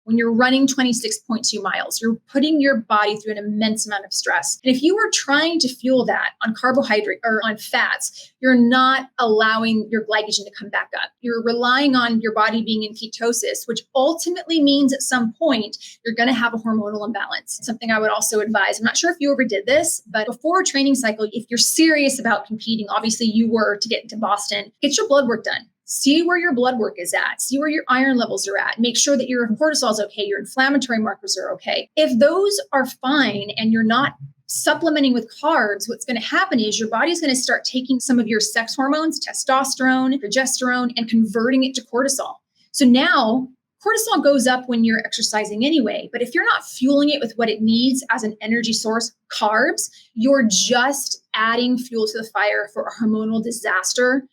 When you're running 26.2 miles, you're putting your body through an immense amount of stress. And if you are trying to fuel that on carbohydrate or on fats, you're not allowing your glycogen to come back up. You're relying on your body being in ketosis, which ultimately means at some point you're going to have a hormonal imbalance. Something I would also advise. I'm not sure if you ever did this, but before a training cycle, if you're serious about competing, obviously you were to get into Boston, get your blood work done. See where your blood work is at. See where your iron levels are at. Make sure that your cortisol is okay. Your inflammatory markers are okay. If those are fine and you're not supplementing with carbs, what's going to happen is your body's going to start taking some of your sex hormones, testosterone, progesterone, and converting it to cortisol. So now cortisol goes up when you're exercising anyway. But if you're not fueling it with what it needs as an energy source, carbs, you're just adding fuel to the fire for a hormonal disaster.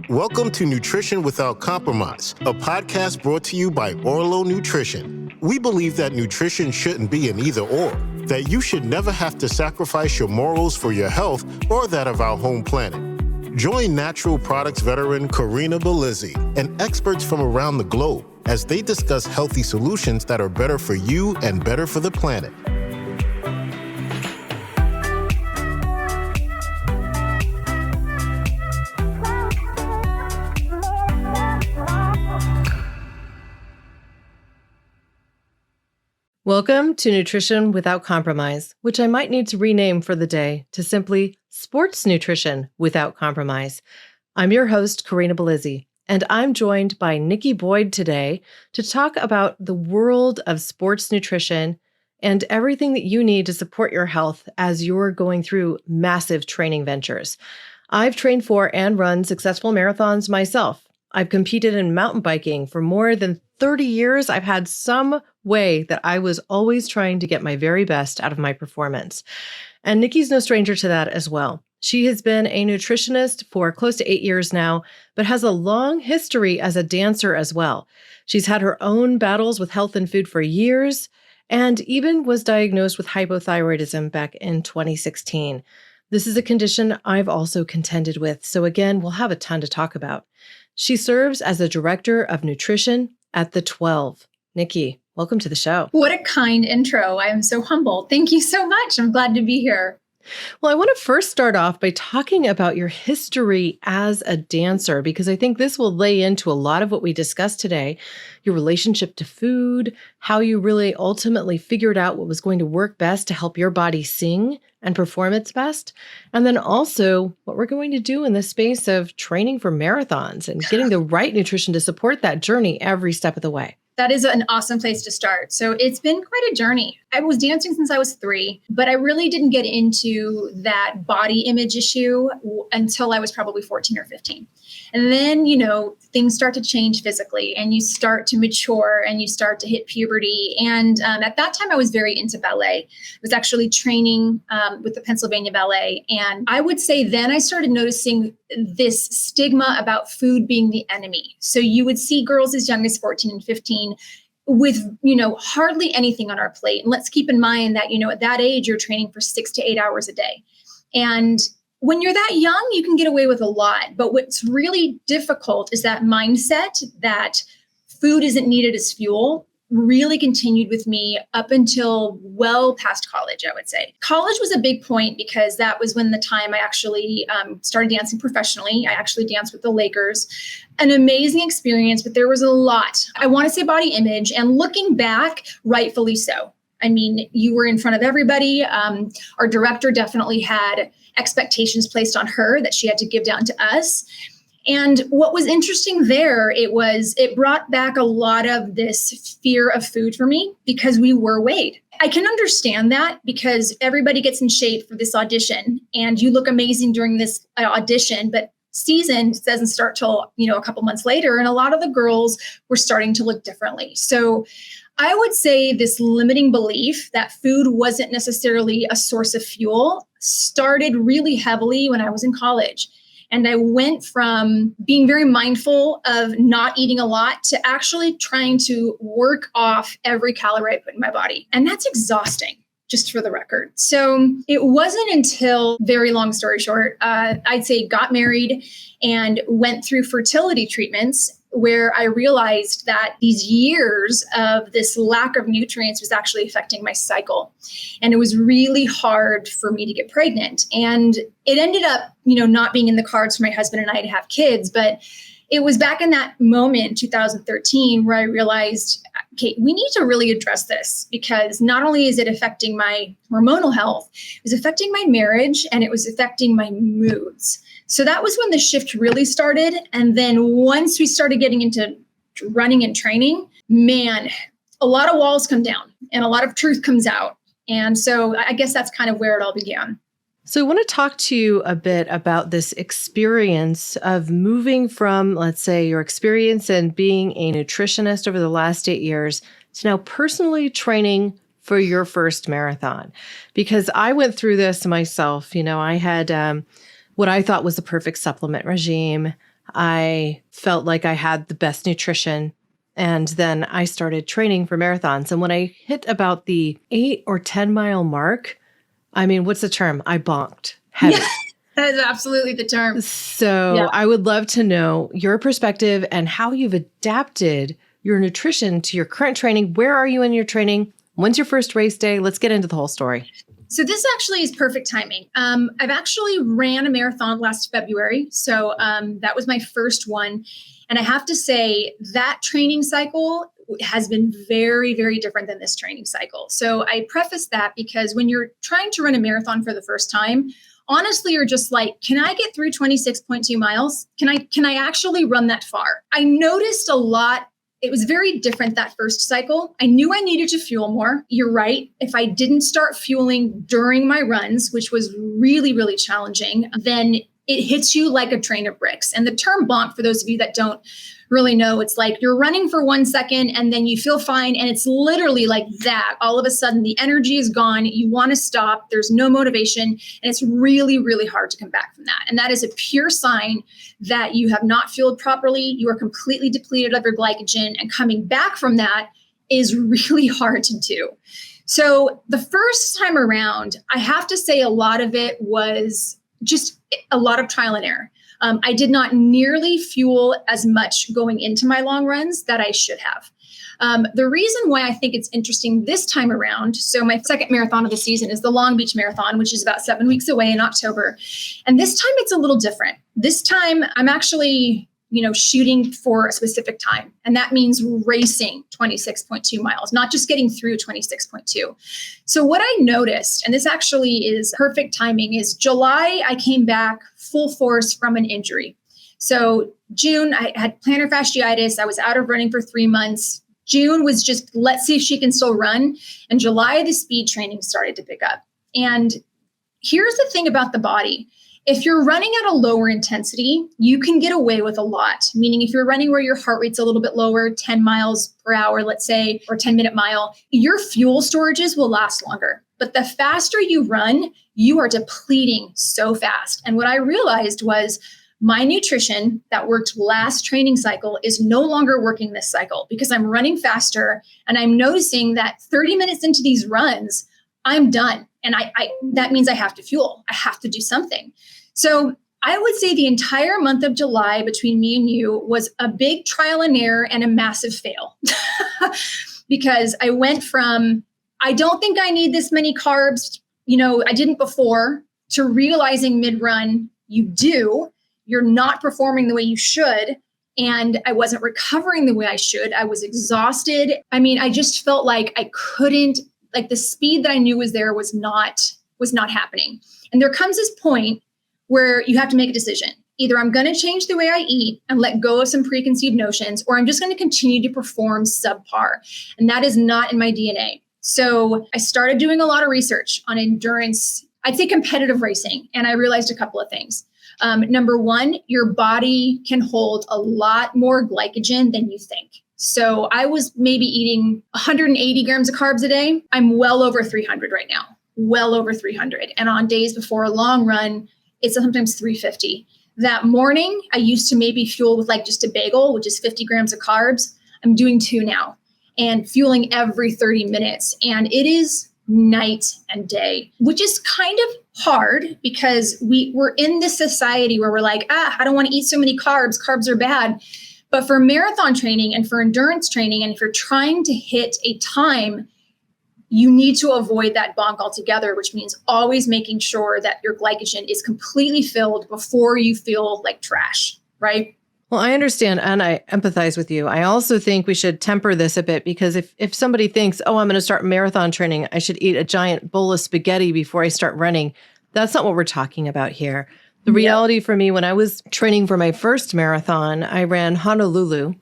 Welcome to Nutrition Without Compromise, a podcast brought to you by Orlo Nutrition. We believe that nutrition shouldn't be an either or, that you should never have to sacrifice your morals for your health or that of our home planet. Join natural products veteran Corinna Bellizzi and experts from around the globe as they discuss healthy solutions that are better for you and better for the planet. Welcome to Nutrition Without Compromise, which I might need to rename for the day to simply Sports Nutrition Without Compromise. I'm your host, Corinna Bellizzi, and I'm joined by Nikki Boyd today to talk about the world of sports nutrition and everything that you need to support your health as you're going through massive training ventures. I've trained for and run successful marathons myself. I've competed in mountain biking for more than 30 years. I've had some way that I was always trying to get my very best out of my performance. And Nikki's no stranger to that as well. She has been a nutritionist for close to 8 years now, but has a long history as a dancer as well. She's had her own battles with health and food for years, and even was diagnosed with hypothyroidism back in 2016. This is a condition I've also contended with, so again, we'll have a ton to talk about. She serves as a director of nutrition at the 12. Nikki, welcome to the show. What a kind intro. I am so humbled. Thank you so much. I'm glad to be here. Well, I want to first start off by talking about your history as a dancer, because I think this will lay into a lot of what we discussed today, your relationship to food, how you really ultimately figured out what was going to work best to help your body sing and perform its best, and then also what we're going to do in the space of training for marathons and getting the right nutrition to support that journey every step of the way. That is an awesome place to start. So it's been quite a journey. I was dancing since I was 3, but I really didn't get into that body image issue until I was probably 14 or 15. And then, things start to change physically and you start to mature and you start to hit puberty. And at that time, I was very into ballet. I was actually training with the Pennsylvania Ballet. And I would say then I started noticing this stigma about food being the enemy. So you would see girls as young as 14 and 15 with, hardly anything on our plate. And let's keep in mind that, at that age, you're training for 6 to 8 hours a day. And when you're that young, you can get away with a lot. But what's really difficult is that mindset that food isn't needed as fuel really continued with me up until well past college, I would say. College was a big point because that was when the time I actually started dancing professionally. I actually danced with the Lakers. An amazing experience, but there was a lot. I want to say body image, and looking back, rightfully so. I mean, you were in front of everybody. Our director definitely had expectations placed on her that she had to give down to us. And what was interesting there, it brought back a lot of this fear of food for me because we were weighed. I can understand that because everybody gets in shape for this audition and you look amazing during this audition, but season doesn't start till, a couple months later. And a lot of the girls were starting to look differently. So I would say this limiting belief that food wasn't necessarily a source of fuel started really heavily when I was in college. And I went from being very mindful of not eating a lot to actually trying to work off every calorie I put in my body. And that's exhausting, just for the record. So it wasn't until, very long story short, I'd say got married and went through fertility treatments where I realized that these years of this lack of nutrients was actually affecting my cycle. And it was really hard for me to get pregnant. And it ended up, not being in the cards for my husband and I to have kids, but it was back in that moment, 2013, where I realized, okay, we need to really address this, because not only is it affecting my hormonal health, it was affecting my marriage and it was affecting my moods. So that was when the shift really started. And then once we started getting into running and training, man, a lot of walls come down and a lot of truth comes out. And so I guess that's kind of where it all began. So I want to talk to you a bit about this experience of moving from, let's say, your experience and being a nutritionist over the last 8 years to now personally training for your first marathon. Because I went through this myself. I had what I thought was the perfect supplement regime. I felt like I had the best nutrition. And then I started training for marathons. And when I hit about the 8 or 10 mile mark, what's the term? I bonked heavy. Yeah, that is absolutely the term. So yeah. I would love to know your perspective and how you've adapted your nutrition to your current training. Where are you in your training? When's your first race day? Let's get into the whole story. So this actually is perfect timing. I've actually ran a marathon last February. So that was my first one. And I have to say that training cycle has been very, very different than this training cycle. So I preface that because when you're trying to run a marathon for the first time, honestly, you're just like, can I get through 26.2 miles? Can I actually run that far? I noticed a lot. It was very different that first cycle. I knew I needed to fuel more. You're right. If I didn't start fueling during my runs, which was really, really challenging, then it hits you like a train of bricks. And the term bonk, for those of you that don't really know, it's like you're running for 1 second and then you feel fine. And it's literally like that. All of a sudden, the energy is gone. You want to stop. There's no motivation. And it's really, really hard to come back from that. And that is a pure sign that you have not fueled properly. You are completely depleted of your glycogen. And coming back from that is really hard to do. So the first time around, I have to say a lot of it was just a lot of trial and error. I did not nearly fuel as much going into my long runs that I should have. The reason why I think it's interesting this time around, so my second marathon of the season is the Long Beach Marathon, which is about 7 weeks away in October. And this time it's a little different. This time I'm actually, shooting for a specific time. And that means racing 26.2 miles, not just getting through 26.2. So what I noticed, and this actually is perfect timing, is July, I came back full force from an injury. So June, I had plantar fasciitis. I was out of running for 3 months. June was just, let's see if she can still run. And July, the speed training started to pick up. And here's the thing about the body. If you're running at a lower intensity, you can get away with a lot. Meaning if you're running where your heart rate's a little bit lower, 10 miles per hour, let's say, or 10-minute mile, your fuel storages will last longer. But the faster you run, you are depleting so fast. And what I realized was my nutrition that worked last training cycle is no longer working this cycle because I'm running faster and I'm noticing that 30 minutes into these runs, I'm done. And I that means I have to fuel. I have to do something. So I would say the entire month of July between me and you was a big trial and error and a massive fail because I went from, I don't think I need this many carbs, I didn't before, to realizing mid-run, you do, you're not performing the way you should. And I wasn't recovering the way I should. I was exhausted. I just felt like I couldn't, like the speed that I knew was there was not happening. And there comes this point where you have to make a decision. Either I'm going to change the way I eat and let go of some preconceived notions, or I'm just going to continue to perform subpar. And that is not in my DNA. So I started doing a lot of research on endurance, I'd say competitive racing. And I realized a couple of things. Number one, your body can hold a lot more glycogen than you think. So I was maybe eating 180 grams of carbs a day. I'm well over 300 right now, well over 300. And on days before a long run, it's sometimes 350. That morning, I used to maybe fuel with like just a bagel, which is 50 grams of carbs. I'm doing 2 now and fueling every 30 minutes. And it is night and day, which is kind of hard because we're in this society where we're like, I don't want to eat so many carbs. Carbs are bad. But for marathon training and for endurance training, and if you're trying to hit a time, you need to avoid that bonk altogether, which means always making sure that your glycogen is completely filled before you feel like trash, right? Well, I understand and I empathize with you. I also think we should temper this a bit because if somebody thinks, oh, I'm going to start marathon training, I should eat a giant bowl of spaghetti before I start running. That's not what we're talking about here. The reality for me, when I was training for my first marathon, I ran Honolulu.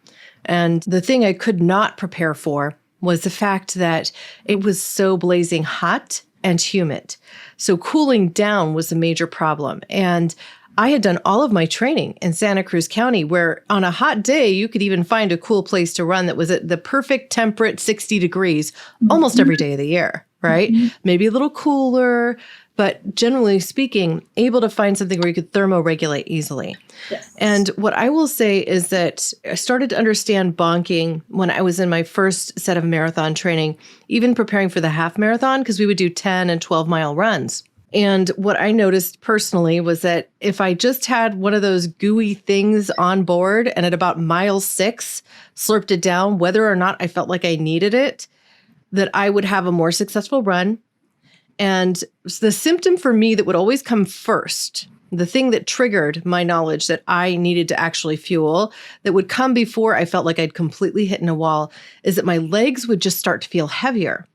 And the thing I could not prepare for was the fact that it was so blazing hot and humid. So cooling down was a major problem. And I had done all of my training in Santa Cruz County, where on a hot day, you could even find a cool place to run that was at the perfect temperate 60 degrees almost every day of the year, right? Maybe a little cooler, but generally speaking, able to find something where you could thermoregulate easily. Yes. And what I will say is that I started to understand bonking when I was in my first set of marathon training, even preparing for the half marathon, because we would do 10 and 12-mile runs. And what I noticed personally was that if I just had one of those gooey things on board and at about mile 6, slurped it down, whether or not I felt like I needed it, that I would have a more successful run. And the symptom for me that would always come first, the thing that triggered my knowledge that I needed to actually fuel, that would come before I felt like I'd completely hit in a wall, is that my legs would just start to feel heavier.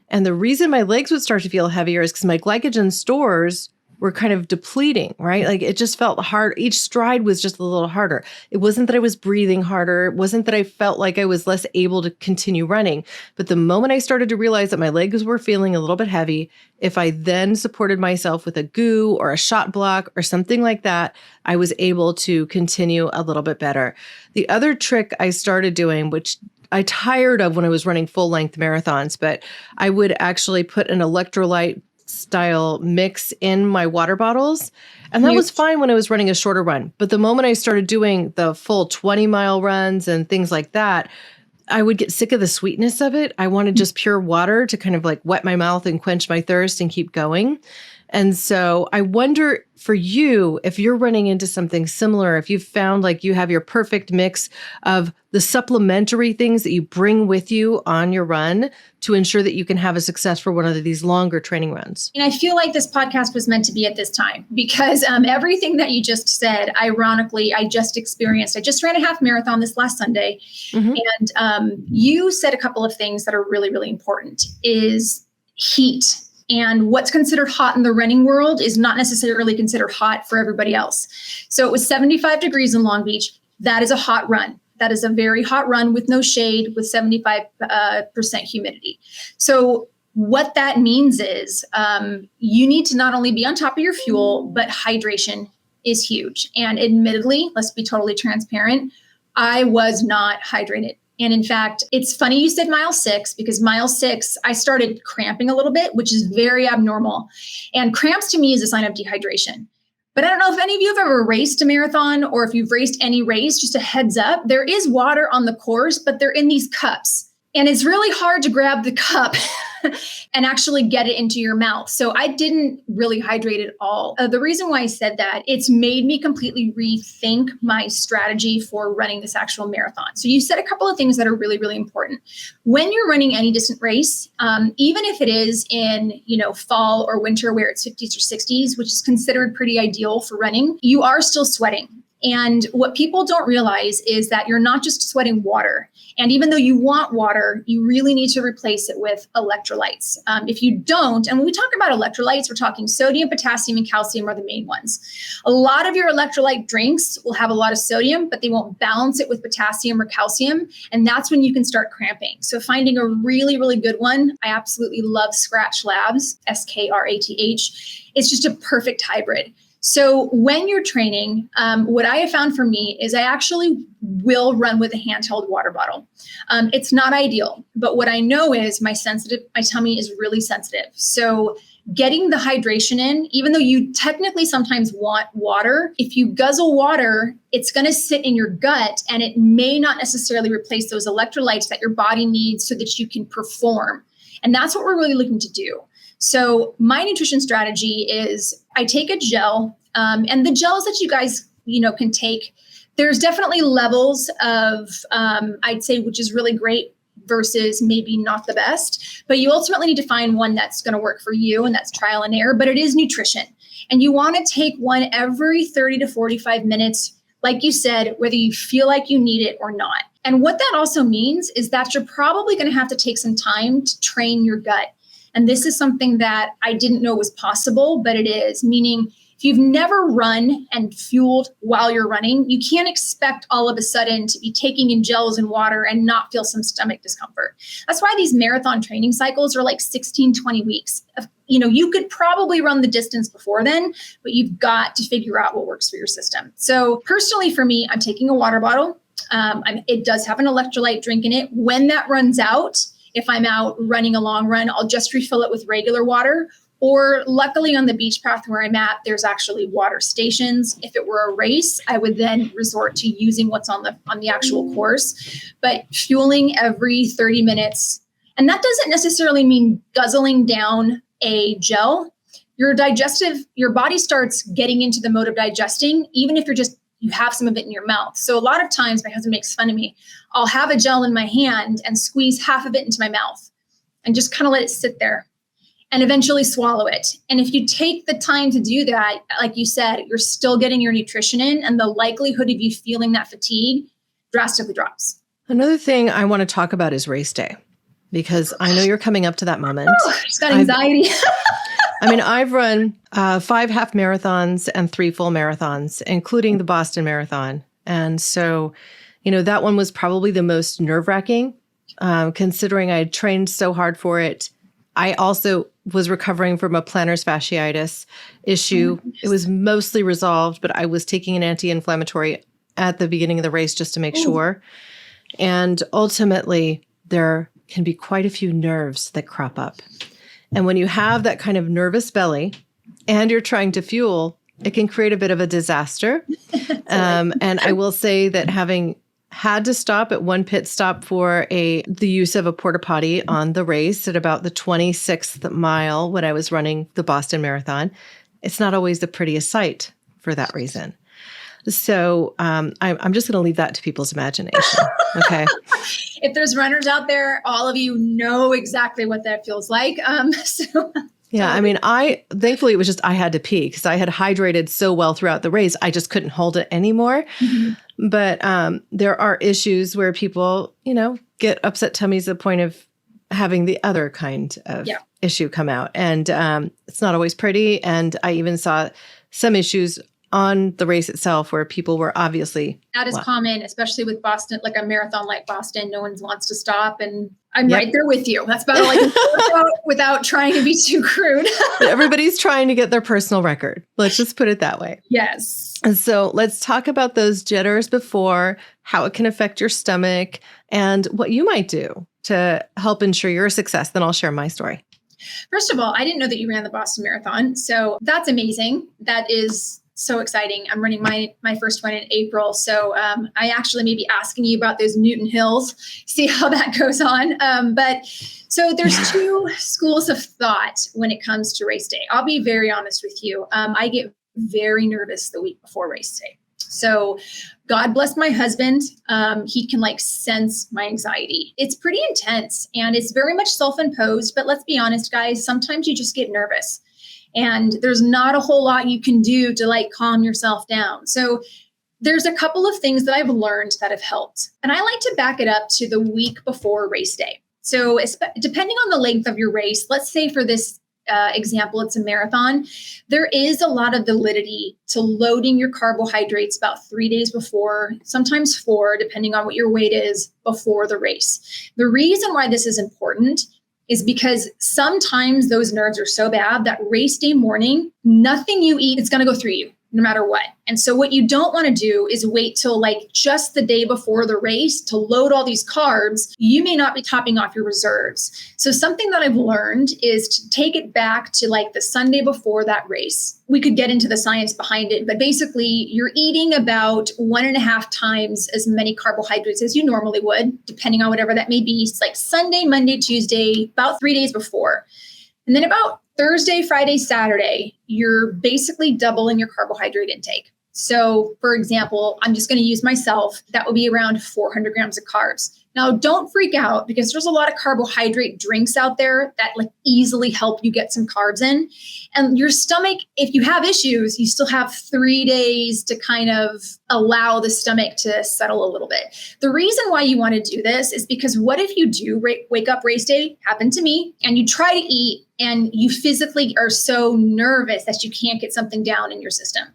And the reason my legs would start to feel heavier is because my glycogen stores were kind of depleting, right? Like it just felt hard. Each stride was just a little harder. It wasn't that I was breathing harder. It wasn't that I felt like I was less able to continue running. But the moment I started to realize that my legs were feeling a little bit heavy, if I then supported myself with a goo or a shot block or something like that, I was able to continue a little bit better. The other trick I started doing, which I tired of when I was running full-length marathons, but I would actually put an electrolyte style mix in my water bottles. And that was fine when I was running a shorter run. But the moment I started doing the full 20-mile runs and things like that, I would get sick of the sweetness of it. I wanted just pure water to kind of like wet my mouth and quench my thirst and keep going. And so I wonder for you, if you're running into something similar, if you've found like you have your perfect mix of the supplementary things that you bring with you on your run to ensure that you can have a success for one of these longer training runs. And I feel like this podcast was meant to be at this time because everything that you just said, ironically, I just experienced. I just ran a half marathon this last Sunday. And you said a couple of things that are really, really important is heat. And what's considered hot in the running world is not necessarily considered hot for everybody else. So it was 75 degrees in Long Beach. That is a hot run. That is a very hot run with no shade, with 75% humidity. So what that means is you need to not only be on top of your fuel, but hydration is huge. And admittedly, let's be totally transparent, I was not hydrated. And in fact, it's funny you said mile 6 because mile 6, I started cramping a little bit, which is very abnormal. And cramps to me is a sign of dehydration. But I don't know if any of you have ever raced a marathon or if you've raced any race, just a heads up, there is water on the course, but they're in these cups. And it's really hard to grab the cup and actually get it into your mouth. So I didn't really hydrate at all. The reason why I said that, it's made me completely rethink my strategy for running this actual marathon. So you said a couple of things that are really, really important. When you're running any distant race, even if it is in, fall or winter where it's 50s or 60s, which is considered pretty ideal for running, you are still sweating. And what people don't realize is that you're not just sweating water. And even though you want water, you really need to replace it with electrolytes. If you don't, and when we talk about electrolytes, we're talking sodium, potassium, and calcium are the main ones. A lot of your electrolyte drinks will have a lot of sodium, but they won't balance it with potassium or calcium. And that's when you can start cramping. So finding a really, really good one, I absolutely love Scratch Labs, SKRATH. It's just a perfect hybrid. So when you're training, what I have found for me is I actually will run with a handheld water bottle. It's not ideal, but what I know is my tummy is really sensitive. So getting the hydration in, even though you technically sometimes want water, if you guzzle water, it's going to sit in your gut and it may not necessarily replace those electrolytes that your body needs so that you can perform. And that's what we're really looking to do. So my nutrition strategy is I take a gel, and the gels that you guys, can take, There's definitely levels of, I'd say, which is really great versus maybe not the best, but you ultimately need to find one that's going to work for you, and that's trial and error, but it is nutrition. And you want to take one every 30 to 45 minutes, like you said, whether you feel like you need it or not. And what that also means is that you're probably going to have to take some time to train your gut. And this is something that I didn't know was possible, but it is, meaning if you've never run and fueled while you're running, you can't expect all of a sudden to be taking in gels and water and not feel some stomach discomfort. That's why these marathon training cycles are like 16, 20 weeks. You could probably run the distance before then, but you've got to figure out what works for your system. So personally for me, I'm taking a water bottle. It does have an electrolyte drink in it. When that runs out, if I'm out running a long run, I'll just refill it with regular water. Or luckily on the beach path where I'm at, there's actually water stations. If it were a race, I would then resort to using what's on the actual course. But fueling every 30 minutes, and that doesn't necessarily mean guzzling down a gel. Your body starts getting into the mode of digesting, even if you have some of it in your mouth. So a lot of times my husband makes fun of me. I'll have a gel in my hand and squeeze half of it into my mouth and just kind of let it sit there and eventually swallow it. And if you take the time to do that, like you said, you're still getting your nutrition in, and the likelihood of you feeling that fatigue drastically drops. Another thing I want to talk about is race day, because I know you're coming up to that moment. Oh, just got anxiety. I've run 5 half marathons and 3 full marathons, including the Boston Marathon. And so, that one was probably the most nerve-wracking, considering I had trained so hard for it. I also was recovering from a plantar fasciitis issue. It was mostly resolved, but I was taking an anti-inflammatory at the beginning of the race just to make sure. And ultimately, there can be quite a few nerves that crop up. And when you have that kind of nervous belly and you're trying to fuel, it can create a bit of a disaster. And I will say that having had to stop at one pit stop for the use of a porta potty on the race at about the 26th mile when I was running the Boston Marathon, it's not always the prettiest sight for that reason. So I'm just going to leave that to people's imagination. Okay. If there's runners out there, all of you know exactly what that feels like. Yeah, thankfully it was just I had to pee because I had hydrated so well throughout the race. I just couldn't hold it anymore. Mm-hmm. But there are issues where people, get upset tummies to the point of having the other kind of issue come out. And it's not always pretty. And I even saw some issues on the race itself where people were obviously... That is common, especially with Boston, like a marathon like Boston. No one wants to stop. And I'm right there with you. That's about all I can talk about without trying to be too crude. Everybody's trying to get their personal record. Let's just put it that way. Yes. And so let's talk about those jitters before, how it can affect your stomach, and what you might do to help ensure your success. Then I'll share my story. First of all, I didn't know that you ran the Boston Marathon. So that's amazing. That is so exciting. I'm running my first one in April. So I actually may be asking you about those Newton Hills, see how that goes on. But so there's 2 schools of thought when it comes to race day. I'll be very honest with you. I get very nervous the week before race day. So God bless my husband. He can sense my anxiety. It's pretty intense and it's very much self-imposed, but let's be honest, guys, sometimes you just get nervous. And there's not a whole lot you can do to calm yourself down. So there's a couple of things that I've learned that have helped. And I like to back it up to the week before race day. So depending on the length of your race, let's say for this example, it's a marathon, there is a lot of validity to loading your carbohydrates about 3 days before, sometimes 4, depending on what your weight is before the race. The reason why this is important is because sometimes those nerves are so bad that race day morning, nothing you eat is going to go through you no matter what. And so what you don't want to do is wait till just the day before the race to load all these carbs. You may not be topping off your reserves. So something that I've learned is to take it back to the Sunday before that race. We could get into the science behind it, but basically you're eating about 1.5 times as many carbohydrates as you normally would, depending on whatever that may be. It's Sunday, Monday, Tuesday, about 3 days before. And then about Thursday, Friday, Saturday, you're basically doubling your carbohydrate intake. So for example, I'm just going to use myself. That would be around 400 grams of carbs. Now, don't freak out because there's a lot of carbohydrate drinks out there that like easily help you get some carbs in. And your stomach, if you have issues, you still have 3 days to kind of allow the stomach to settle a little bit. The reason why you want to do this is because what if you do wake up race day, happened to me, and you try to eat and you physically are so nervous that you can't get something down in your system.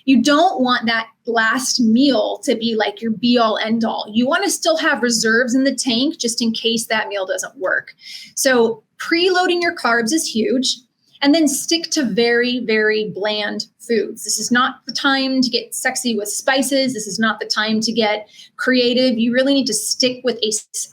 You don't want that last meal to be like your be all end all. You want to still have reserves in the tank just in case that meal doesn't work. So preloading your carbs is huge. And then stick to very, very bland foods. This is not the time to get sexy with spices. This is not the time to get creative. You really need to stick with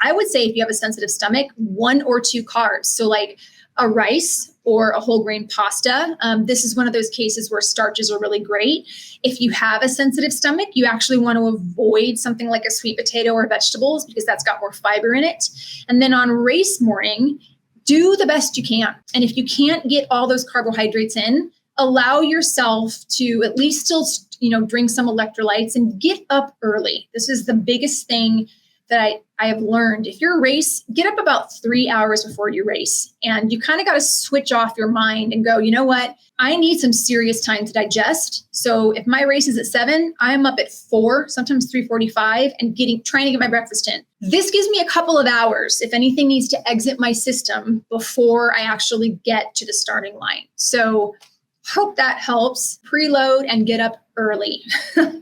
I would say if you have a sensitive stomach, 1 or 2 carbs. So like a rice or a whole grain pasta. This is one of those cases where starches are really great. If you have a sensitive stomach, you actually want to avoid something like a sweet potato or vegetables because that's got more fiber in it. And then on race morning, do the best you can. And if you can't get all those carbohydrates in, allow yourself to at least still, drink some electrolytes and get up early. This is the biggest thing that I have learned. If you're a race, get up about 3 hours before you race. And you kind of got to switch off your mind and go, you know what? I need some serious time to digest. So if my race is at 7, I'm up at 4, sometimes 3:45 and trying to get my breakfast in. This gives me a couple of hours if anything needs to exit my system before I actually get to the starting line. So hope that helps. Preload and get up early.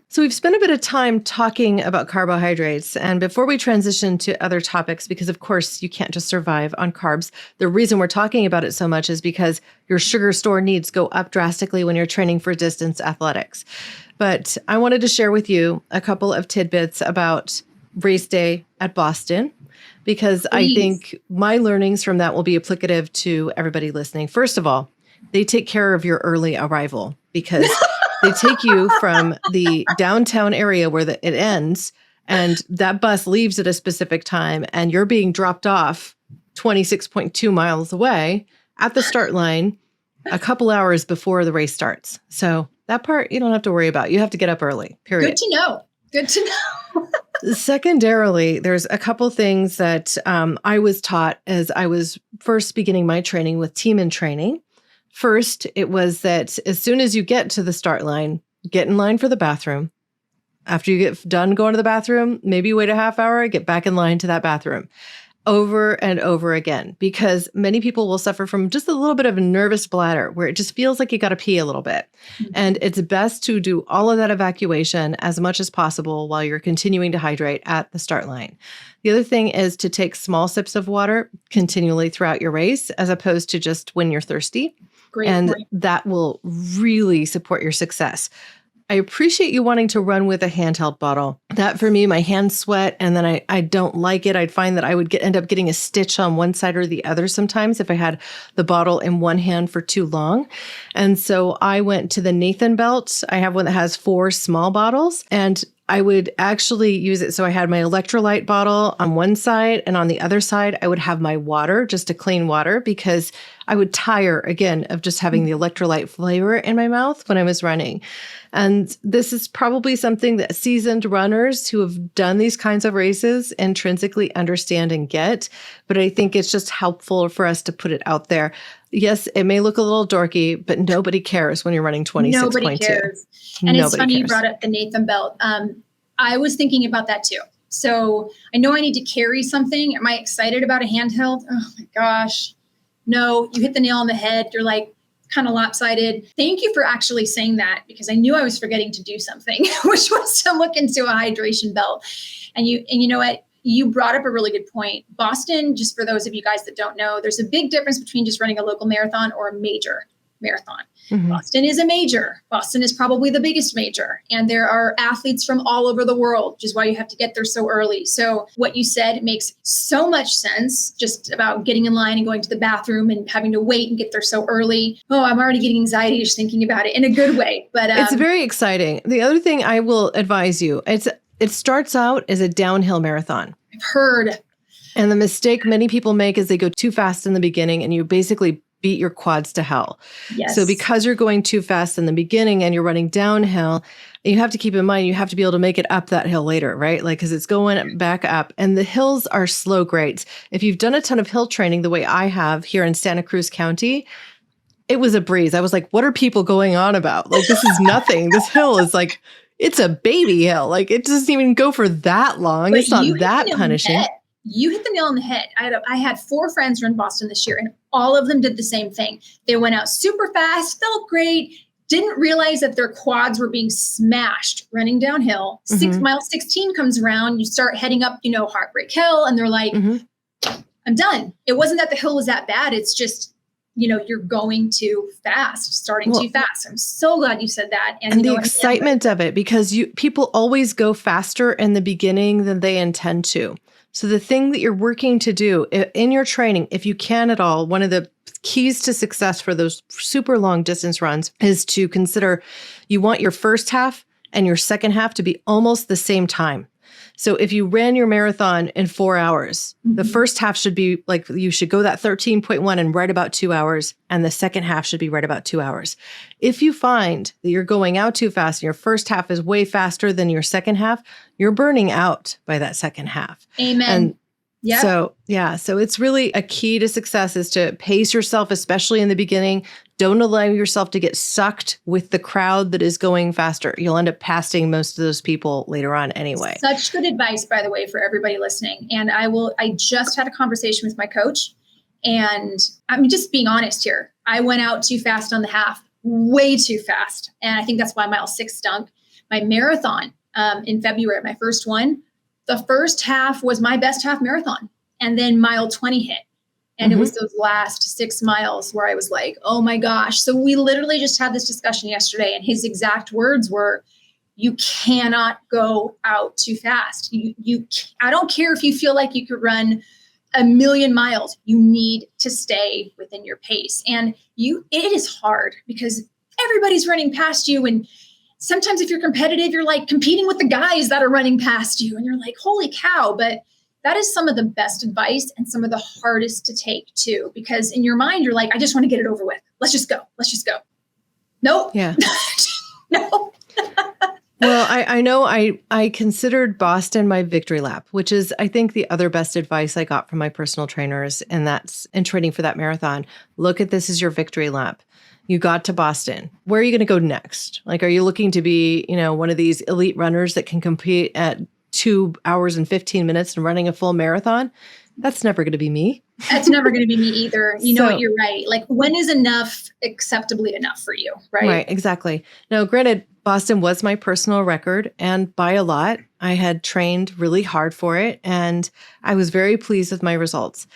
So we've spent a bit of time talking about carbohydrates. And before we transition to other topics, because of course you can't just survive on carbs, the reason we're talking about it so much is because your sugar store needs go up drastically when you're training for distance athletics. But I wanted to share with you a couple of tidbits about race day at Boston, because I think my learnings from that will be applicative to everybody listening. First of all, they take care of your early arrival because they take you from the downtown area where it ends, and that bus leaves at a specific time, and you're being dropped off 26.2 miles away at the start line a couple hours before the race starts. So that part you don't have to worry about. You have to get up early, period. Good to know. Good to know. Secondarily, there's a couple things that I was taught as I was first beginning my training with Team in Training. First, it was that as soon as you get to the start line, get in line for the bathroom. After you get done going to the bathroom, maybe wait a half hour, get back in line to that bathroom. Over and over again, because many people will suffer from just a little bit of a nervous bladder where it just feels like you got to pee a little bit. Mm-hmm. And it's best to do all of that evacuation as much as possible while you're continuing to hydrate at the start line. The other thing is to take small sips of water continually throughout your race, as opposed to just when you're thirsty. Great and point. That will really support your success. I appreciate you wanting to run with a handheld bottle. That for me, my hands sweat and then I don't like it. I'd find that I would end up getting a stitch on one side or the other sometimes if I had the bottle in one hand for too long. And so I went to the Nathan belt. I have one that has 4 small bottles, and I would actually use it. So I had my electrolyte bottle on one side, and on the other side, I would have my water, just a clean water, because I would tire again of just having the electrolyte flavor in my mouth when I was running. And this is probably something that seasoned runners who have done these kinds of races intrinsically understand and get. But I think it's just helpful for us to put it out there. Yes, it may look a little dorky, but nobody cares when you're running 26.2. Nobody cares. And it's funny you brought up the Nathan belt. I was thinking about that too. So I know I need to carry something. Am I excited about a handheld? Oh my gosh. No, you hit the nail on the head. You're like kind of lopsided. Thank you for actually saying that, because I knew I was forgetting to do something, which was to look into a hydration belt. And you know what? You brought up a really good point. Boston, just for those of you guys that don't know, there's a big difference between just running a local marathon or a major marathon. Mm-hmm. Boston is a major. Boston is probably the biggest major. And there are athletes from all over the world, which is why you have to get there so early. So what you said makes so much sense, just about getting in line and going to the bathroom and having to wait and get there so early. Oh, I'm already getting anxiety just thinking about it, in a good way. But it's very exciting. The other thing I will advise you, it starts out as a downhill marathon. I've heard. And the mistake many people make is they go too fast in the beginning, and you basically beat your quads to hell. Yes. So because you're going too fast in the beginning and you're running downhill, you have to keep in mind, you have to be able to make it up that hill later, right? Like, because it's going back up and the hills are slow grades. If you've done a ton of hill training the way I have here in Santa Cruz County, it was a breeze. I was like, what are people going on about? Like, this is nothing. This hill is like, it's a baby hill. Like, it doesn't even go for that long. But it's not that punishing. You hit the nail on the head. I had 4 friends run Boston this year, and all of them did the same thing. They went out super fast, felt great, didn't realize that their quads were being smashed running downhill. 6 mile 16 comes around, you start heading up, Heartbreak Hill, and they're like, I'm done. It wasn't that the hill was that bad. It's just, you're going too fast, starting too fast. I'm so glad you said that. And the excitement of it, because people always go faster in the beginning than they intend to. So the thing that you're working to do in your training, if you can at all, one of the keys to success for those super long distance runs is to consider you want your first half and your second half to be almost the same time. So if you ran your marathon in 4 hours, the first half should be like, you should go that 13.1 in right about 2 hours. And the second half should be right about 2 hours. If you find that you're going out too fast and your first half is way faster than your second half, you're burning out by that second half. Amen. And yeah. So it's really a key to success is to pace yourself, especially in the beginning. Don't allow yourself to get sucked with the crowd that is going faster. You'll end up passing most of those people later on anyway. Such good advice, by the way, for everybody listening. And I just had a conversation with my coach, and I'm just being honest here. I went out too fast on the half, way too fast. And I think that's why mile 6 stunk. My marathon in February, my first one, the first half was my best half marathon. And then mile 20 hit. And it was those last 6 miles where I was like, oh my gosh. So we literally just had this discussion yesterday, and his exact words were, you cannot go out too fast. I don't care if you feel like you could run 1,000,000 miles. You need to stay within your pace. And it is hard because everybody's running past you. And sometimes if you're competitive, you're like competing with the guys that are running past you. And you're like, holy cow. But that is some of the best advice and some of the hardest to take too, because in your mind, you're like, I just want to get it over with. Let's just go. Nope. Yeah. No. Well, I know I considered Boston my victory lap, which is, I think, the other best advice I got from my personal trainers, and that's in training for that marathon. Look at this as your victory lap. You got to Boston. Where are you going to go next? Like, are you looking to be, one of these elite runners that can compete at 2 hours and 15 minutes and running a full marathon? That's never going to be me. That's never going to be me either. You know what? You're right. Like, when is enough acceptably enough for you? Right. Right. Exactly. Now, granted, Boston was my personal record, and by a lot. I had trained really hard for it, and I was very pleased with my results.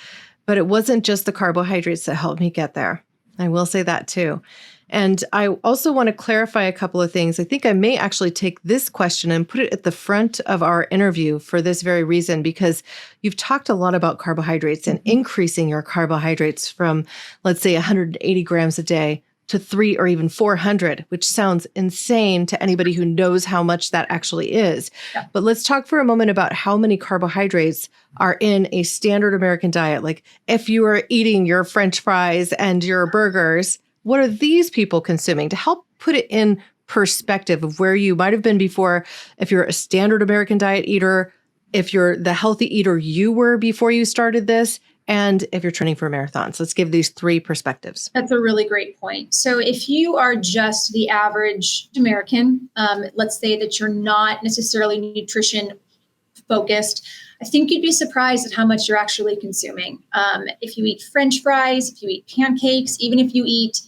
But it wasn't just the carbohydrates that helped me get there. I will say that too. And I also want to clarify a couple of things. I think I may actually take this question and put it at the front of our interview for this very reason, because you've talked a lot about carbohydrates and increasing your carbohydrates from, let's say, 180 grams a day to 300 or even 400, which sounds insane to anybody who knows how much that actually is. Yeah. But let's talk for a moment about how many carbohydrates are in a standard American diet. Like, if you are eating your French fries and your burgers, what are these people consuming? To help put it in perspective of where you might have been before, if you're a standard American diet eater, if you're the healthy eater you were before you started this, and if you're training for a marathon. So let's give these 3 perspectives. That's a really great point. So if you are just the average American, let's say that you're not necessarily nutrition focused, I think you'd be surprised at how much you're actually consuming. If you eat French fries, if you eat pancakes, even if you eat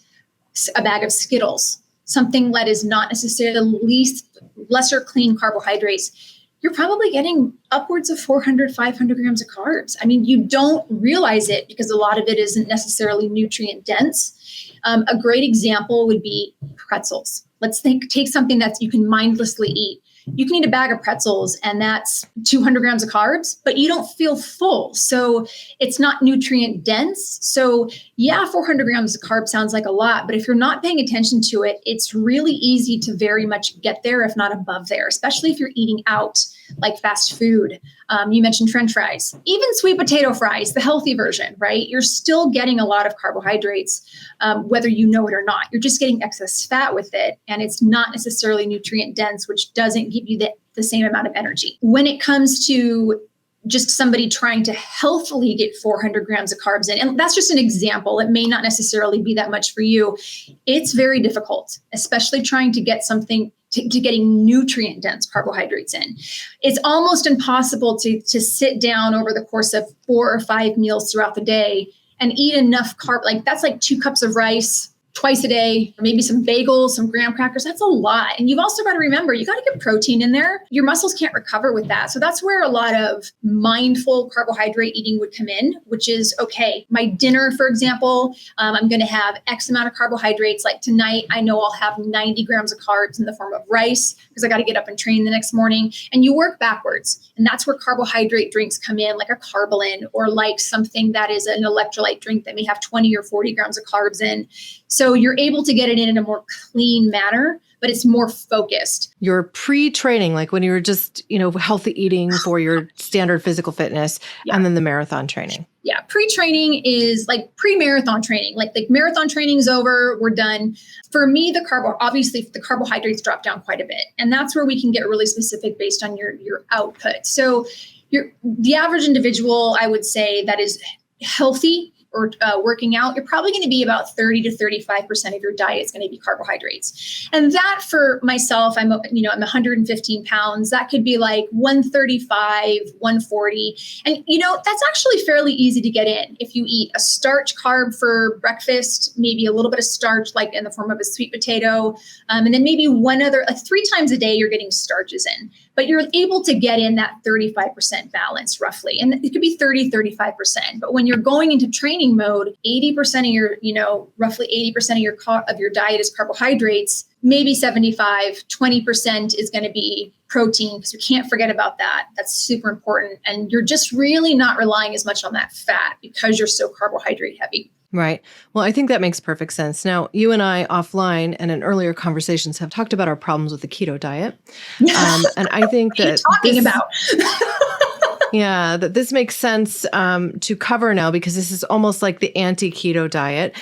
a bag of Skittles, something that is not necessarily lesser clean carbohydrates, you're probably getting upwards of 400, 500 grams of carbs. I mean, you don't realize it because a lot of it isn't necessarily nutrient dense. A great example would be pretzels. Let's take something that you can mindlessly eat. You can eat a bag of pretzels and that's 200 grams of carbs, but you don't feel full. So it's not nutrient dense. So yeah, 400 grams of carbs sounds like a lot, but if you're not paying attention to it, it's really easy to very much get there, if not above there, especially if you're eating out like fast food. You mentioned French fries, even sweet potato fries, the healthy version, right? You're still getting a lot of carbohydrates, whether you know it or not. You're just getting excess fat with it, and it's not necessarily nutrient dense, which doesn't give you the same amount of energy. When it comes to just somebody trying to healthily get 400 grams of carbs in, and that's just an example. It may not necessarily be that much for you. It's very difficult, especially trying to get something to getting nutrient dense carbohydrates in. It's almost impossible to sit down over the course of 4 or 5 meals throughout the day and eat enough carb. Like that's like 2 cups of rice twice a day, or maybe some bagels, some graham crackers. That's a lot. And you've also got to remember, you got to get protein in there. Your muscles can't recover with that. So that's where a lot of mindful carbohydrate eating would come in, which is, okay, my dinner, for example, I'm going to have X amount of carbohydrates. Like tonight, I know I'll have 90 grams of carbs in the form of rice because I got to get up and train the next morning. And you work backwards. And that's where carbohydrate drinks come in, like a Carbolin, or like something that is an electrolyte drink that may have 20 or 40 grams of carbs in. So you're able to get it in a more clean manner, but it's more focused. Your pre-training, like when you were just, healthy eating for your standard physical fitness, and then the marathon training. Yeah. Pre-training is like pre-marathon training. Like the marathon training is over, we're done. For me, obviously the carbohydrates drop down quite a bit. And that's where we can get really specific based on your output. So the average individual, I would say, that is healthy or working out, you're probably going to be about 30 to 35% of your diet is going to be carbohydrates. And that for myself, I'm 115 pounds. That could be like 135, 140. And, that's actually fairly easy to get in. If you eat a starch carb for breakfast, maybe a little bit of starch, like in the form of a sweet potato, and then maybe 3 times a day, you're getting starches in. But you're able to get in that 35% balance roughly. And it could be 30, 35%. But when you're going into training mode, 80% of your, roughly 80% of your diet is carbohydrates, maybe 75, 20% is going to be protein, because we can't forget about that. That's super important. And you're just really not relying as much on that fat because you're so carbohydrate heavy. Right. Well, I think that makes perfect sense. Now, you and I offline and in earlier conversations have talked about our problems with the keto diet. And I think that that this makes sense to cover now, because this is almost like the anti-keto diet.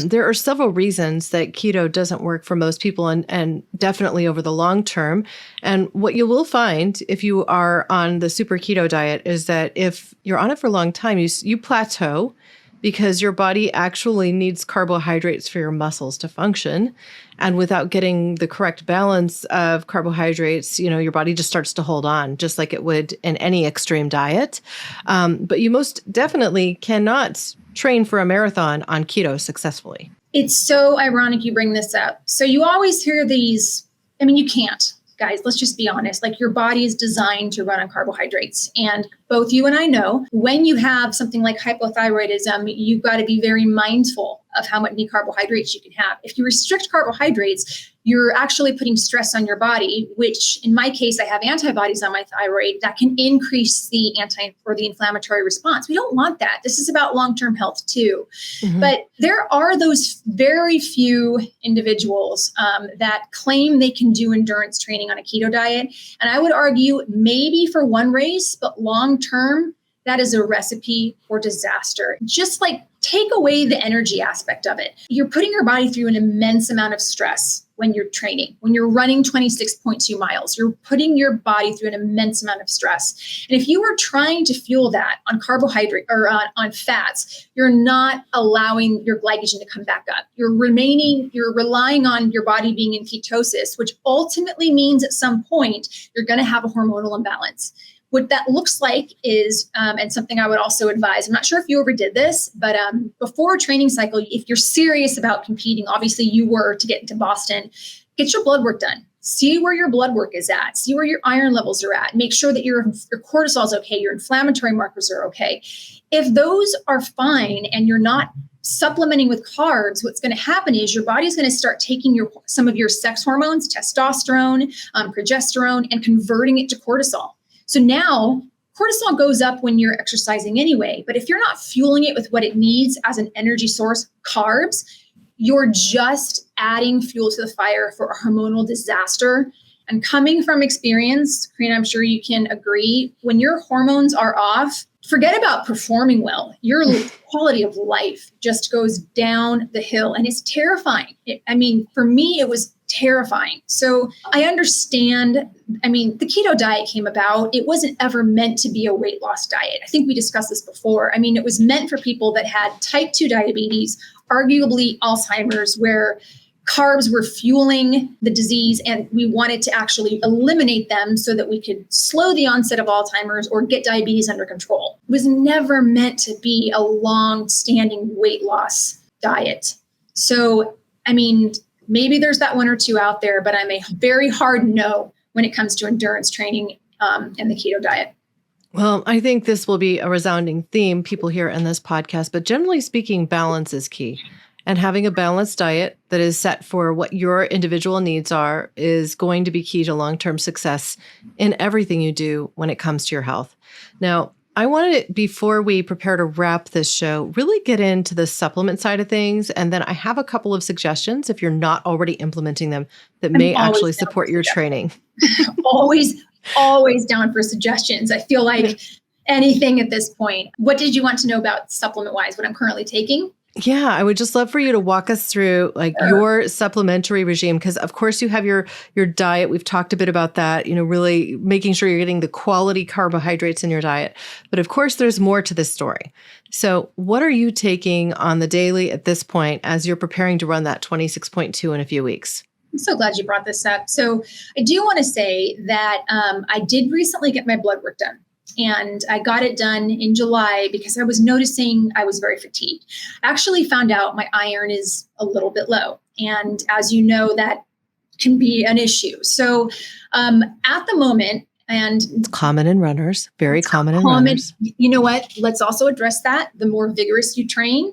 There are several reasons that keto doesn't work for most people, and definitely over the long term. And what you will find if you are on the super keto diet is that if you're on it for a long time, you plateau, because your body actually needs carbohydrates for your muscles to function. And without getting the correct balance of carbohydrates, your body just starts to hold on, just like it would in any extreme diet. But you most definitely cannot train for a marathon on keto successfully. It's so ironic you bring this up. So you always hear these, you can't. Guys, let's just be honest. Like, your body is designed to run on carbohydrates. And both you and I know, when you have something like hypothyroidism, you've got to be very mindful of how many carbohydrates you can have. If you restrict carbohydrates, you're actually putting stress on your body, which in my case, I have antibodies on my thyroid that can increase the inflammatory response. We don't want that. This is about long-term health too. Mm-hmm. But there are those very few individuals that claim they can do endurance training on a keto diet. And I would argue maybe for one race, but long-term, that is a recipe for disaster. Just like take away the energy aspect of it. You're putting your body through an immense amount of stress when you're training. When you're running 26.2 miles, you're putting your body through an immense amount of stress. And if you are trying to fuel that on carbohydrate or on fats, you're not allowing your glycogen to come back up. You're relying on your body being in ketosis, which ultimately means at some point you're going to have a hormonal imbalance. What that looks like is, and something I would also advise, I'm not sure if you ever did this, but before a training cycle, if you're serious about competing, obviously you were to get into Boston, get your blood work done. See where your blood work is at. See where your iron levels are at. Make sure that your cortisol is okay. Your inflammatory markers are okay. If those are fine and you're not supplementing with carbs, what's going to happen is your body's going to start taking some of your sex hormones, testosterone, progesterone, and converting it to cortisol. So now cortisol goes up when you're exercising anyway, but if you're not fueling it with what it needs as an energy source, carbs, you're just adding fuel to the fire for a hormonal disaster. And coming from experience, Corinna, I'm sure you can agree, when your hormones are off, forget about performing well. Your quality of life just goes down the hill, and it's terrifying. For me, it was terrifying. So I understand, the keto diet came about. It wasn't ever meant to be a weight loss diet. I think we discussed this before. It was meant for people that had type 2 diabetes, arguably Alzheimer's, where carbs were fueling the disease, and we wanted to actually eliminate them so that we could slow the onset of Alzheimer's or get diabetes under control. It was never meant to be a long-standing weight loss diet. So, maybe there's that one or two out there, but I'm a very hard no when it comes to endurance training and the keto diet. Well, I think this will be a resounding theme people hear in this podcast, but generally speaking, balance is key. And having a balanced diet that is set for what your individual needs are is going to be key to long-term success in everything you do when it comes to your health. Now, I wanted to, before we prepare to wrap this show, really get into the supplement side of things. And then I have a couple of suggestions, if you're not already implementing them, that may actually support your training. always down for suggestions. I feel like anything at this point. What did you want to know about supplement-wise, what I'm currently taking? Yeah, I would just love for you to walk us through your supplementary regime, because of course you have your diet. We've talked a bit about that, really making sure you're getting the quality carbohydrates in your diet. But of course, there's more to this story. So what are you taking on the daily at this point as you're preparing to run that 26.2 in a few weeks? I'm so glad you brought this up. So I do want to say that I did recently get my blood work done. And I got it done in July because I was noticing I was very fatigued. I actually found out my iron is a little bit low. And as you know, that can be an issue. So at the moment, and it's common in runners, very common in runners. You know what? Let's also address that. The more vigorous you train,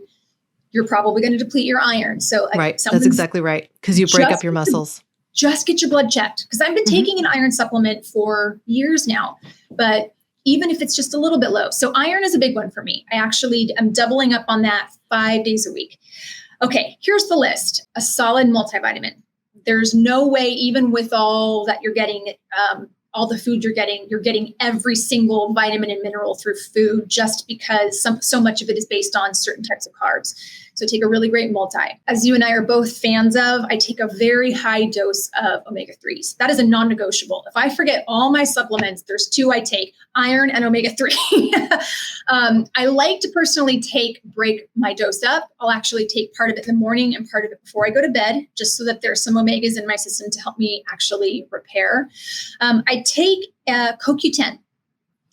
you're probably going to deplete your iron. So right. That's exactly right. Because you break up your muscles. Just get your blood checked. Because I've been taking an iron supplement for years now, but even if it's just a little bit low. So iron is a big one for me. I'm doubling up on that 5 days a week. Okay, here's the list. A solid multivitamin. There's no way, even with all that you're getting, all the food you're getting every single vitamin and mineral through food, just because so much of it is based on certain types of carbs. So take a really great multi. As you and I are both fans of, I take a very high dose of omega-3s. That is a non-negotiable. If I forget all my supplements, there's two I take, iron and omega-3. I like to personally break my dose up. I'll actually take part of it in the morning and part of it before I go to bed, just so that there's some omegas in my system to help me actually repair. I take CoQ10.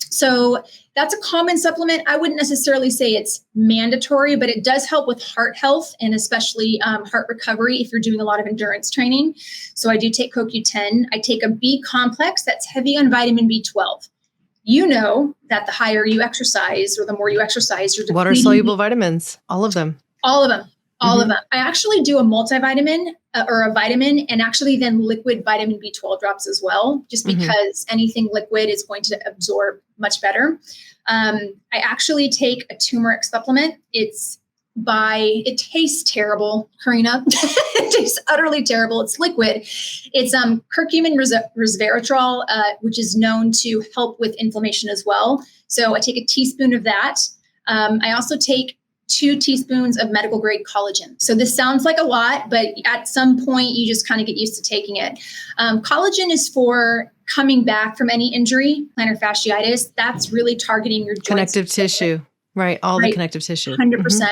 So that's a common supplement. I wouldn't necessarily say it's mandatory, but it does help with heart health and especially heart recovery if you're doing a lot of endurance training. So I do take CoQ10. I take a B complex that's heavy on vitamin B12. You know that the higher you exercise or the more you exercise, you're depleting water-soluble vitamins, all of them. All of them. All of them. I actually do a multivitamin or a vitamin and actually then liquid vitamin B12 drops as well, just because anything liquid is going to absorb much better. I actually take a turmeric supplement. It tastes terrible, Corinna. It tastes utterly terrible. It's liquid. It's curcumin resveratrol, which is known to help with inflammation as well. So I take a teaspoon of that. I also take 2 teaspoons of medical grade collagen. So this sounds like a lot, but at some point you just kind of get used to taking it. Collagen is for coming back from any injury, plantar fasciitis. That's really targeting your joints. Connective tissue, right? The connective tissue. 100%.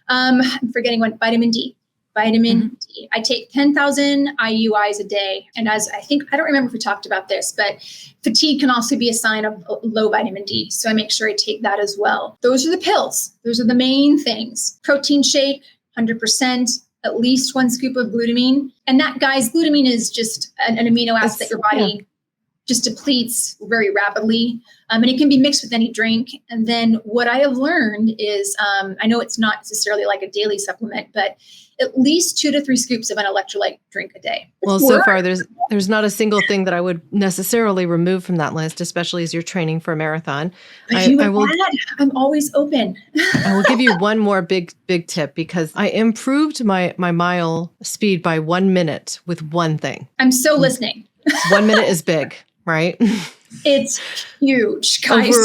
I'm forgetting one, vitamin D. Vitamin D. I take 10,000 IUIs a day. And I don't remember if we talked about this, but fatigue can also be a sign of low vitamin D. So I make sure I take that as well. Those are the pills. Those are the main things. Protein shake, 100%, at least 1 scoop of glutamine. And that, guys, glutamine is just an amino acid that your body just depletes very rapidly. And it can be mixed with any drink. And then what I have learned is, I know it's not necessarily like a daily supplement, but at least 2 to 3 scoops of an electrolyte drink a day. So far, there's not a single thing that I would necessarily remove from that list, especially as you're training for a marathon. I'm always open. I will give you one more big tip, because I improved my mile speed by 1 minute with one thing. I'm so listening. 1 minute is big, right? It's huge, guys.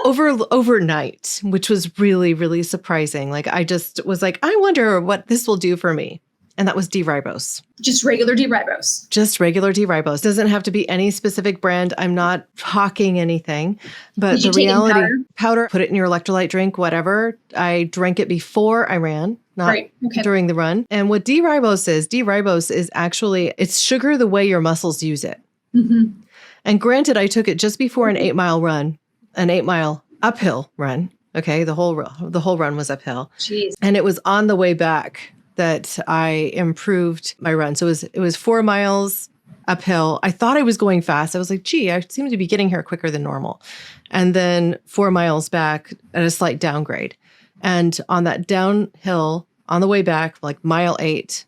Overnight, which was really, really surprising. Like I just was like, I wonder what this will do for me. And that was D-ribose. Just regular D-ribose. Just regular D-ribose. Doesn't have to be any specific brand. I'm not hawking anything, but the reality powder, put it in your electrolyte drink, whatever. I drank it before I ran, not during the run. And what D-ribose is actually, it's sugar the way your muscles use it. Mm-hmm. And granted, I took it just before an 8-mile run, an 8-mile uphill run. Okay. The whole run was uphill. Jeez. And it was on the way back that I improved my run. So it was 4 miles uphill. I thought I was going fast. I was like, gee, I seem to be getting here quicker than normal. And then 4 miles back at a slight downgrade. And on that downhill, on the way back, like mile 8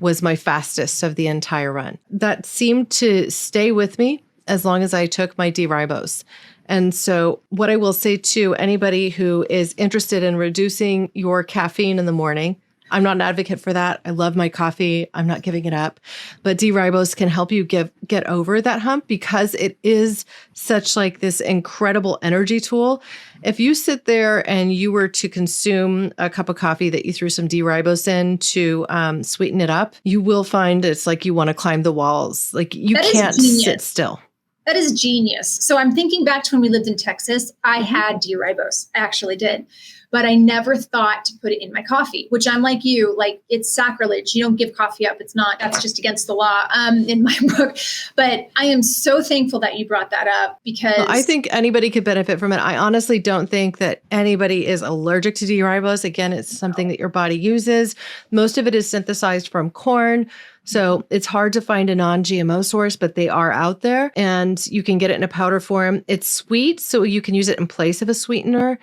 was my fastest of the entire run. That seemed to stay with me as long as I took my D-ribose. And so what I will say to anybody who is interested in reducing your caffeine in the morning, I'm not an advocate for that. I love my coffee. I'm not giving it up. But D-ribose can help you get over that hump because it is such like this incredible energy tool. If you sit there and you were to consume a cup of coffee that you threw some D-ribose in to sweeten it up, you will find it's like you want to climb the walls. Like you can't sit still. That is genius. So I'm thinking back to when we lived in Texas. I had D-ribose. I actually did. But I never thought to put it in my coffee, which I'm like you, like it's sacrilege. You don't give coffee up. It's not, that's just against the law in my book. But I am so thankful that you brought that up because I think anybody could benefit from it. I honestly don't think that anybody is allergic to D-ribose. Again, it's something that your body uses. Most of it is synthesized from corn. So it's hard to find a non-GMO source, but they are out there and you can get it in a powder form. It's sweet, so you can use it in place of a sweetener.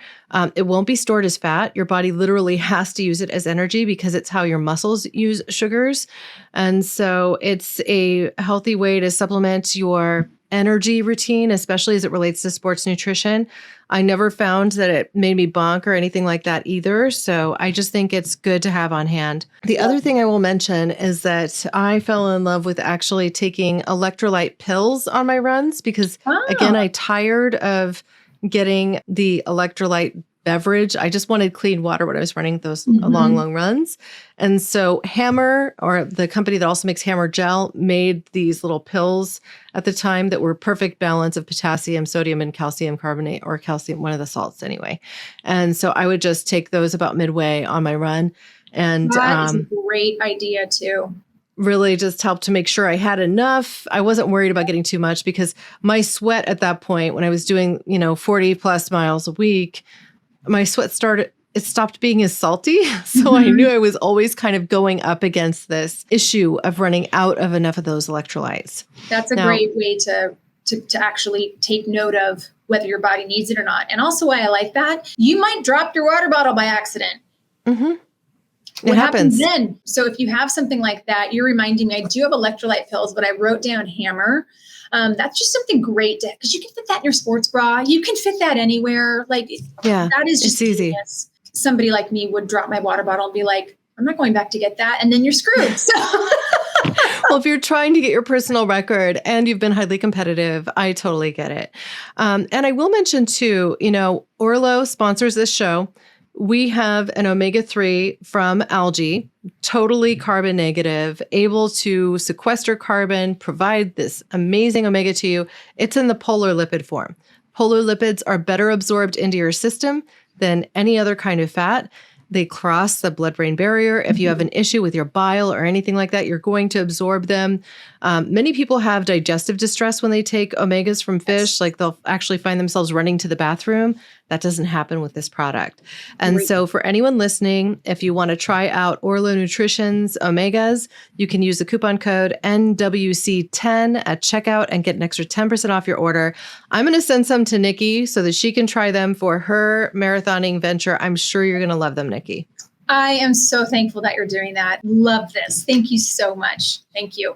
It won't be stored as fat. Your body literally has to use it as energy because it's how your muscles use sugars. And so it's a healthy way to supplement your energy routine, especially as it relates to sports nutrition. I never found that it made me bonk or anything like that either. So I just think it's good to have on hand. The other thing I will mention is that I fell in love with actually taking electrolyte pills on my runs because again, I tired of getting the electrolyte beverage. I just wanted clean water when I was running those long runs. And so Hammer, or the company that also makes Hammer Gel, made these little pills at the time that were perfect balance of potassium, sodium, and calcium carbonate, or calcium, one of the salts anyway. And so I would just take those about midway on my run. And that is a great idea too. Really just helped to make sure I had enough. I wasn't worried about getting too much because my sweat at that point, when I was doing, 40 plus miles a week, my sweat stopped being as salty. So I knew I was always kind of going up against this issue of running out of enough of those electrolytes. That's a great way to actually take note of whether your body needs it or not. And also why I like that, you might drop your water bottle by accident. Mm-hmm. What happens then? So if you have something like that, you're reminding me, I do have electrolyte pills, but I wrote down Hammer. That's just something great because you can fit that in your sports bra. You can fit that anywhere. Like, that is just easy. Somebody like me would drop my water bottle and be like, I'm not going back to get that. And then you're screwed. So. Well, if you're trying to get your personal record and you've been highly competitive, I totally get it. And I will mention too, Orlo sponsors this show. We have an omega-3 from algae, totally carbon negative, able to sequester carbon, provide this amazing omega to you. It's in the polar lipid form. Polar lipids are better absorbed into your system than any other kind of fat. They cross the blood-brain barrier. If you have an issue with your bile or anything like that, you're going to absorb them. Many people have digestive distress when they take omegas from fish. Like they'll actually find themselves running to the bathroom. That doesn't happen with this product. And so for anyone listening, if you want to try out Orlo Nutrition's omegas, you can use the coupon code NWC10 at checkout and get an extra 10% off your order. I'm going to send some to Nikki so that she can try them for her marathoning venture. I'm sure you're going to love them, Nikki. I am so thankful that you're doing that. Love this. Thank you so much. Thank you.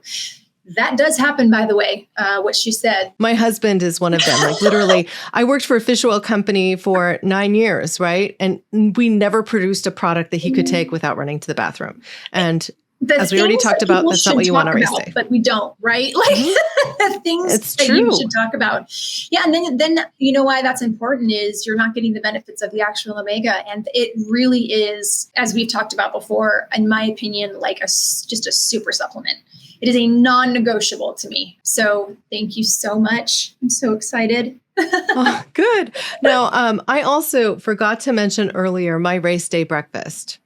That does happen, by the way, what she said. My husband is one of them. Like literally, I worked for a fish oil company for 9 years, right? And we never produced a product that he could take without running to the bathroom. And As we already talked about, that's not what you want on race day. But we don't, right? Like the things it's that true. you should talk about. Yeah. And then you know why that's important is you're not getting the benefits of the actual omega. And it really is, as we've talked about before, in my opinion, like just a super supplement. It is a non-negotiable to me. So thank you so much. I'm so excited. Oh, good. Now, I also forgot to mention earlier my race day breakfast.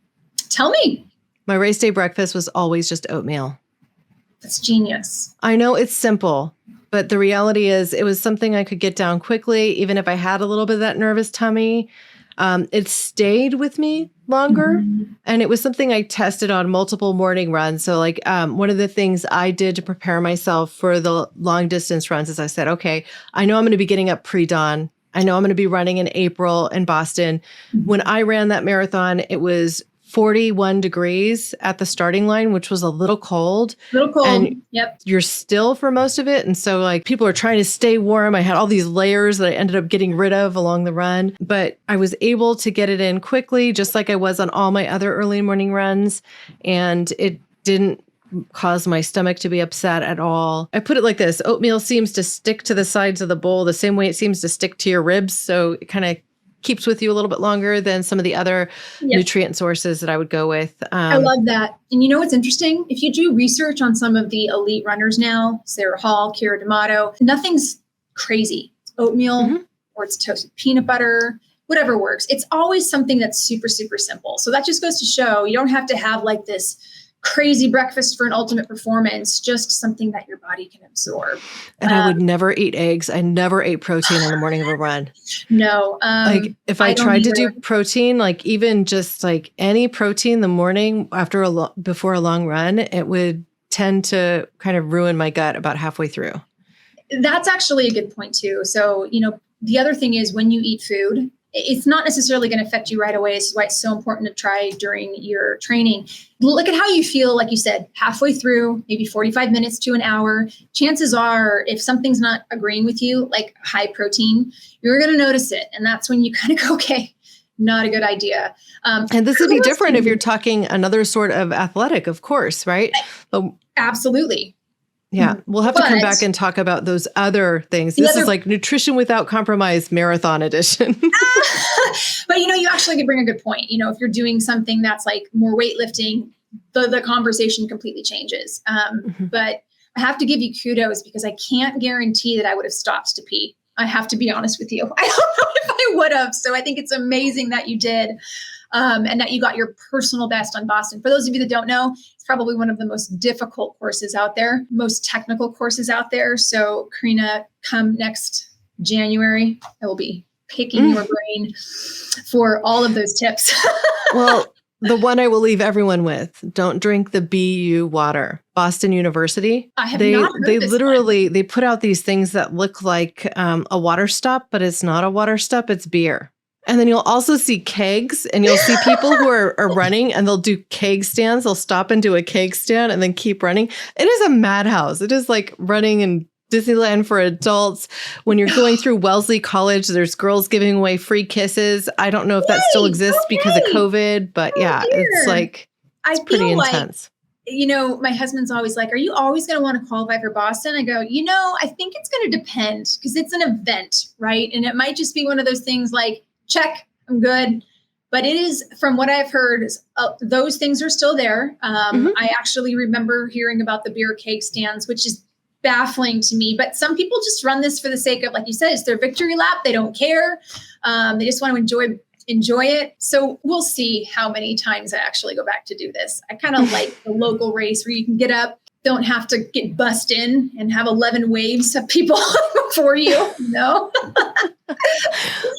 Tell me. My race day breakfast was always just oatmeal. That's genius. I know it's simple, but the reality is it was something I could get down quickly, even if I had a little bit of that nervous tummy. It stayed with me longer, and it was something I tested on multiple morning runs. So like one of the things I did to prepare myself for the long distance runs is I said, okay, I know I'm going to be getting up pre-dawn. I know I'm going to be running in April in Boston. When I ran that marathon, it was 41 degrees at the starting line, which was a little cold. And yep. You're still for most of it. And so like people are trying to stay warm. I had all these layers that I ended up getting rid of along the run, but I was able to get it in quickly, just like I was on all my other early morning runs. And it didn't cause my stomach to be upset at all. I put it like this: oatmeal seems to stick to the sides of the bowl the same way it seems to stick to your ribs. So it kind of keeps with you a little bit longer than some of the other nutrient sources that I would go with. I love that. And you know what's interesting? If you do research on some of the elite runners now, Sarah Hall, Kira D'Amato, nothing's crazy. It's oatmeal or it's toasted peanut butter, whatever works. It's always something that's super, super simple. So that just goes to show you don't have to have like this crazy breakfast for an ultimate performance, just something that your body can absorb. And I would never eat eggs. I never ate protein in the morning of a run. No. Like if I tried to do protein, like even just like any protein in the morning before a long run, it would tend to kind of ruin my gut about halfway through. That's actually a good point too. So, you know, the other thing is when you eat food, it's not necessarily going to affect you right away. This is why it's so important to try during your training. Look at how you feel, like you said, halfway through, maybe 45 minutes to an hour. Chances are, if something's not agreeing with you, like high protein, you're going to notice it. And that's when you kind of go, okay, not a good idea. And this would be different if you're talking another sort of athletic, of course, right? Absolutely. Yeah, we'll have to come back and talk about those other things. This is like Nutrition Without Compromise Marathon Edition. But, you know, you actually could bring a good point. You know, if you're doing something that's like more weightlifting, the conversation completely changes. But I have to give you kudos because I can't guarantee that I would have stopped to pee. I have to be honest with you. I don't know if I would have. So I think it's amazing that you did. And that you got your personal best on Boston. For those of you that don't know, it's probably one of the most difficult courses out there, most technical courses out there. So Corinna, come next January, I will be picking your brain for all of those tips. Well, the one I will leave everyone with: don't drink the BU water. Boston University. I have not heard they this literally, they put out these things that look like a water stop, but it's not a water stop, it's beer. And then you'll also see kegs, and you'll see people who are running and they'll do keg stands. They'll stop and do a keg stand and then keep running. It is a madhouse. It is like running in Disneyland for adults. When you're going through Wellesley College, there's girls giving away free kisses. I don't know if that still exists because of COVID, but it's like, it's pretty intense. You know, my husband's always like, are you always going to want to qualify for Boston? I go, you know, I think it's going to depend because it's an event, right? And it might just be one of those things like, check, I'm good. But it is, from what I've heard, those things are still there. I actually remember hearing about the beer cake stands, which is baffling to me. But some people just run this for the sake of, like you said, it's their victory lap. They don't care. They just want to enjoy it. So we'll see how many times I actually go back to do this. I kind of like the local race where you can get up, don't have to get bussed in and have 11 waves of people before you, know?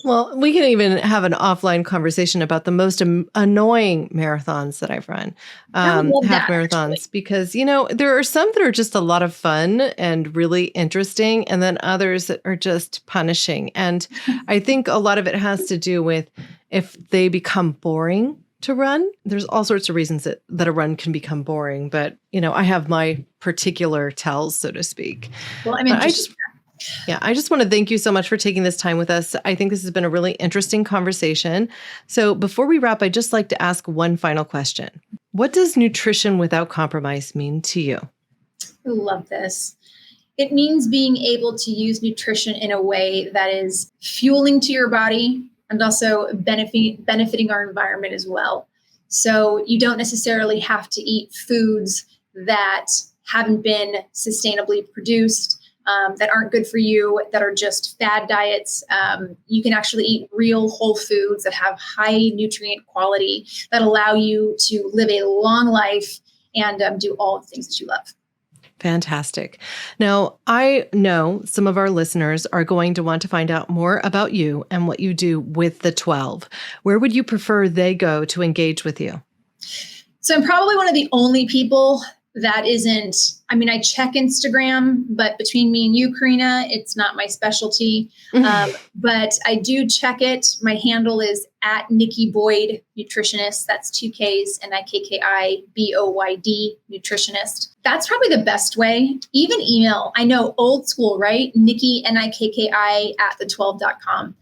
Well, we can even have an offline conversation about the most annoying marathons that I've run, half marathons, actually. Because, you know, there are some that are just a lot of fun and really interesting, and then others that are just punishing. And I think a lot of it has to do with if they become boring to run. There's all sorts of reasons that a run can become boring, but, you know, I have my particular tells, so to speak. Well, I mean, I just want to thank you so much for taking this time with us. I think this has been a really interesting conversation. So before we wrap, I'd just like to ask one final question. What does nutrition without compromise mean to you? I love this. It means being able to use nutrition in a way that is fueling to your body and also benefiting our environment as well. So you don't necessarily have to eat foods that haven't been sustainably produced, that aren't good for you, that are just fad diets. You can actually eat real whole foods that have high nutrient quality that allow you to live a long life and do all the things that you love. Fantastic. Now, I know some of our listeners are going to want to find out more about you and what you do with the 12. Where would you prefer they go to engage with you? So I'm probably one of the only people that isn't, I check Instagram, but between me and you, Corinna, it's not my specialty. But I do check it. My handle is at Nikki Boyd Nutritionist. That's 2 Ks and Nikki Boyd Nutritionist. That's probably the best way. Even email. I know, old school, right? Nikki, Nikki at the12.com.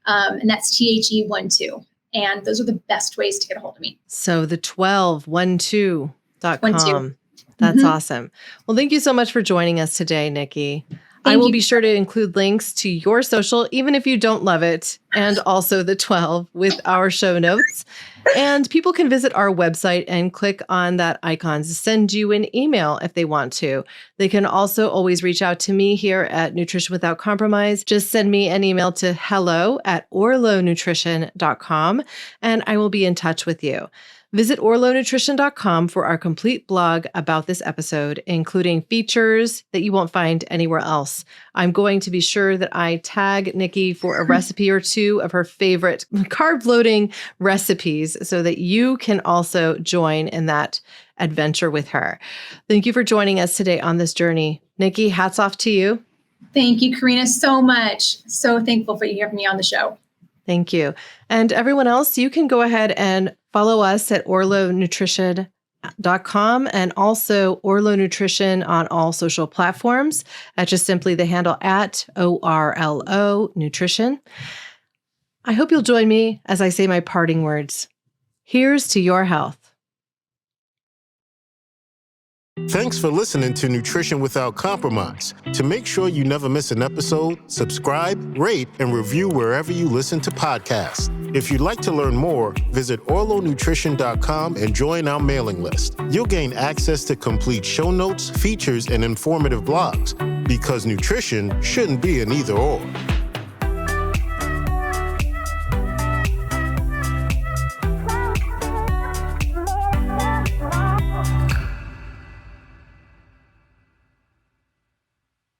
And that's THE12. And those are the best ways to get a hold of me. So the 1212.com. That's awesome. Well, thank you so much for joining us today, Nikki. I will be sure to include links to your social, even if you don't love it, and also the 12 with our show notes. And people can visit our website and click on that icon to send you an email if they want to. They can also always reach out to me here at Nutrition Without Compromise. Just send me an email to hello@orlonutrition.com, and I will be in touch with you. Visit orlonutrition.com for our complete blog about this episode, including features that you won't find anywhere else. I'm going to be sure that I tag Nikki for a recipe or two of her favorite carb-loading recipes so that you can also join in that adventure with her. Thank you for joining us today on this journey. Nikki, hats off to you. Thank you, Corinna, so much. So thankful for you having me on the show. Thank you. And everyone else, you can go ahead and follow us at orlonutrition.com and also Orlo Nutrition on all social platforms at just simply the handle at ORLO Nutrition. I hope you'll join me as I say my parting words. Here's to your health. Thanks for listening to Nutrition Without Compromise. To make sure you never miss an episode, subscribe, rate, and review wherever you listen to podcasts. If you'd like to learn more, visit orlonutrition.com and join our mailing list. You'll gain access to complete show notes, features, and informative blogs, because nutrition shouldn't be an either-or.